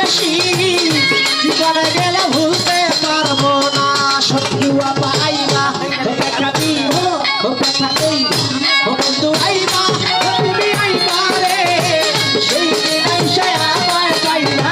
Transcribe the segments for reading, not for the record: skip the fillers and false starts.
ভালোবাসি জীবনে গেলে ভুলতে পারবো না শত্রুয়া পাইবা দেখা দিব দেখা দেইবা বন্ধু আইবা তুমি আইবা রে সেই দিন আইসা আমায় পাইবা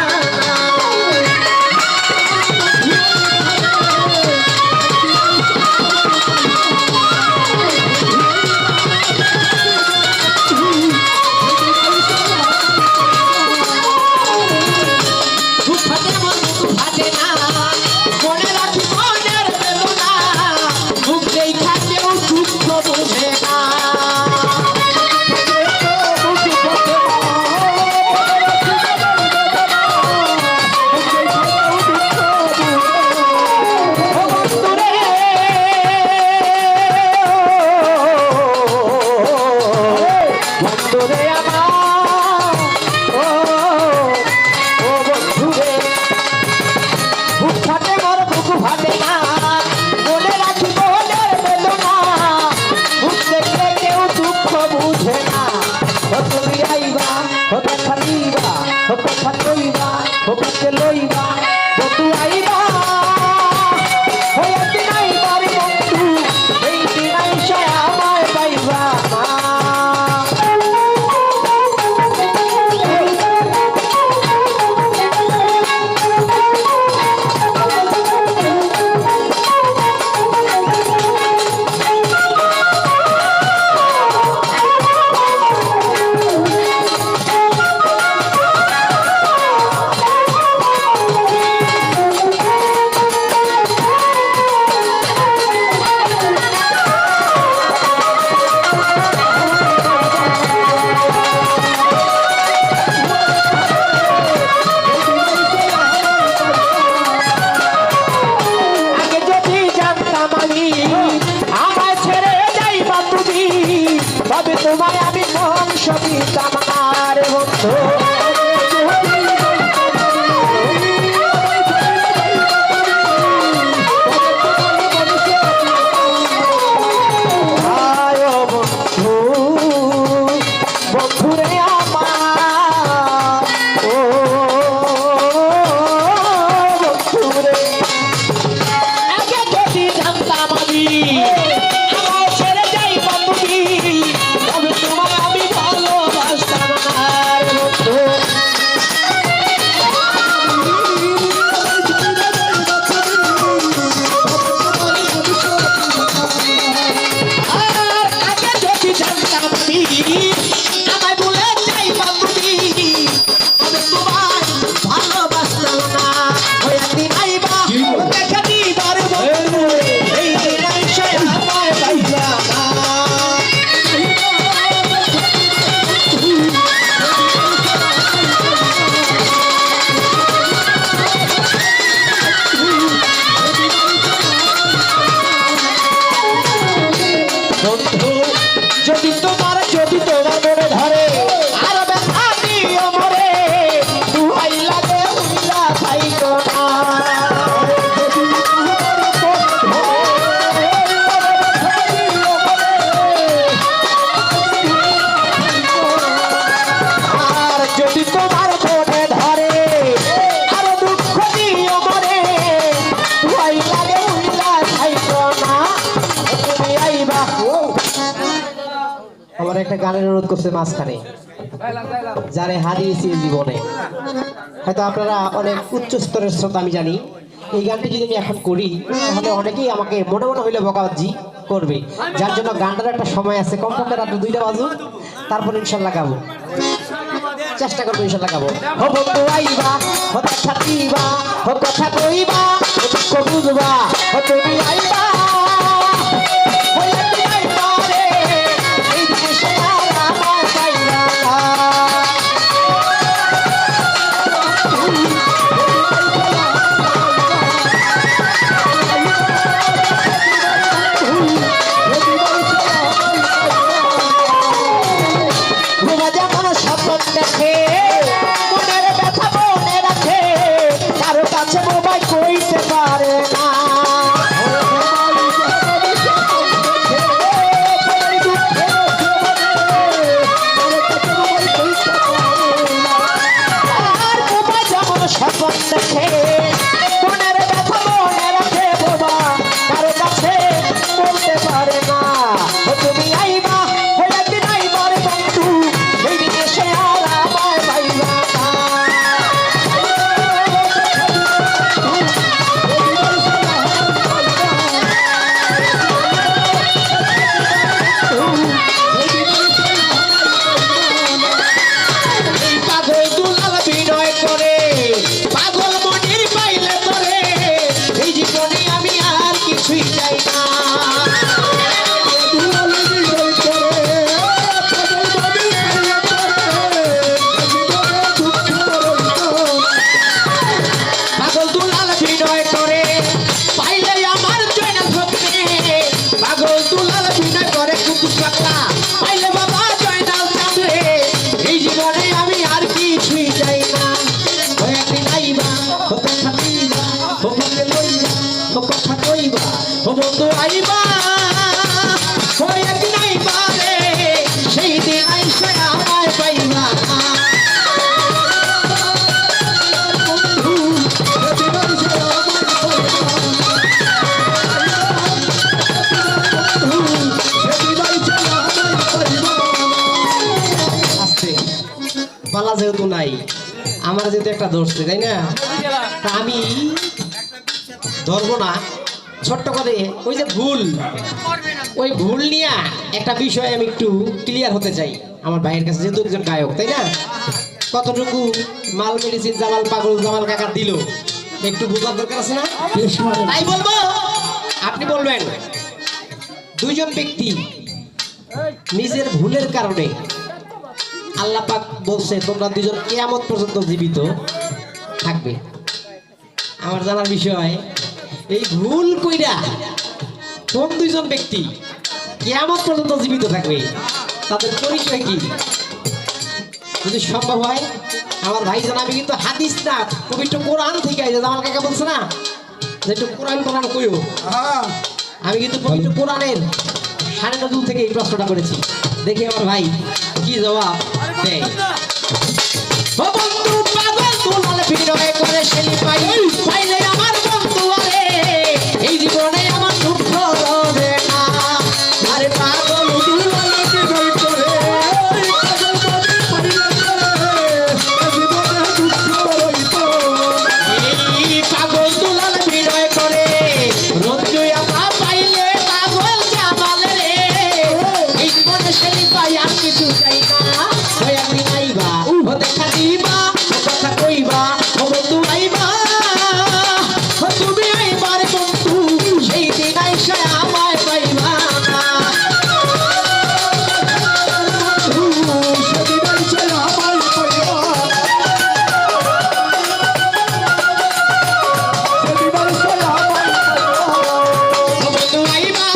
তোমায় আমি বংশ দিতাম না রে বন্ধু বন্ধুরে আমার ও বন্ধুরে আগে যদি জানতাম আমি যদি তোমার মনে ধরে আর ব্যথা দিও মরে দুহাই লাগে উইলা পাইতো না আর যদি তোমার মনে ধরে আর দুঃখ দিও মরে দুহাই লাগে উইলা পাইতো না তুমি আইবা আমার একটা গানের অনুরোধ করছে মাঝখানে যারে হারিয়েছি জীবনে হয়তো আপনারা অনেক উচ্চ স্তরের শ্রোতা আমি জানি এই গানটি যদি আমি এখন করি তাহলে অনেকেই আমাকে মনে মনে হইলে বকাবাজি করবে যার জন্য গানটার একটা সময় আছে কমপক্ষে রাত 2টা বাজুক তারপর ইনশাআল্লাহ গাবো চেষ্টা করবো ইনশাআল্লাহ গাবো হো বন্ধু আইবা হো দেখা দিবা হো কথা কইবা হো দুঃখ বুঝবা হো তুমি আইবা মোবাইল কইতে পারে না দেখে মনের ব্যথা মনে রাখে বোবা কারো কাছে বলতে পারে না তুমি আইবা একদিন আইবা রে বন্ধু এই বিদেশে আর আমায় পাইবা না বন্ধু আইবা একদিন আইবা রে সেই দিন আইসা আমায় পাইবা আস্তে পালা যেহেতু নাই আমার যেহেতু একটা ধরছে তাই না তা আমি ধরবো না ছোট্ট করে ওই যে ভুল ওই ভুল নিয়ে একটা বিষয় আমি একটু ক্লিয়ার হতে চাই আমার ভাইয়ের কাছে যেহেতু একজন গায়ক তাই না কতটুকু মাল মেডিসিন জামাল পাগল জামাল কাকা দিল একটু বোঝার দরকার আছে না তাই বলবো আপনি বলবেন দুইজন ব্যক্তি নিজের ভুলের কারণে আল্লাহ পাক বলছে তোমরা দুজন কিয়ামত পর্যন্ত জীবিত থাকবে আমার জানার বিষয় এই ভুল কইরা কোন দুইজন ব্যক্তি কিয়ামত পর্যন্ত জীবিত থাকবে তাদের পরিচয় কি যদি সম্ভব হয় আমার ভাই জানাবি কিন্তু হাদিস না পবিত্র কোরআন থেকে আমার কাকা বলছে না যে একটু কোরআন কইও আমি কিন্তু পবিত্র কোরআনের 9.5 থেকে এই প্রশ্নটা করেছি দেখি আমার ভাই কি জবাব দেয় ও বন্ধু পাগল দুলাল বিনয় করে সেই পাইলে আমার বন্ধু আরে এই জীবনে আমার দুঃখ হবে না আরে পাগল দুলাল বিনয় করে এই পাগল দুলাল বিনয় করে রঞ্জু আপা পাইলে পাগল জামাল রে এই জীবনে সেই পাই আর কিছু চাই না ওই আমি আইবা ও দেখা দিবা কথা কইবা ও বন্ধু আইবা তুমি আইবার বন্ধু সেই দিন আইসা আমায় পাইবা না সেদিন আইসা আমায় পাইবা সেদিন আইসা আমায় পাইবা বন্ধু আইবা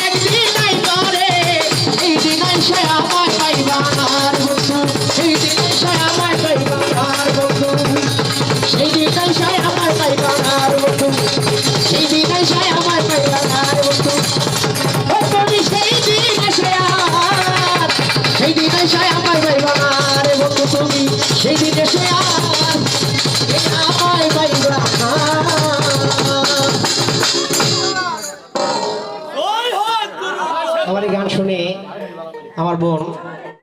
একদিন আইবা রে এই দিন আইসা আমায় পাইবা না বন্ধু সেই দিন আইসা আমায় পাইবা না বন্ধু সেই দিন আইসা আমায় পাইবা না বন্ধু সেই দিন আইসা আমায় পাইবা না বন্ধু ও তুমি সেই দিন আইসা সেই দিন আইসা আমায় পাইবা না বন্ধু তুমি সেই দিন আইসা আমায় পাইবা না আমার এই গান শুনে আমার বোন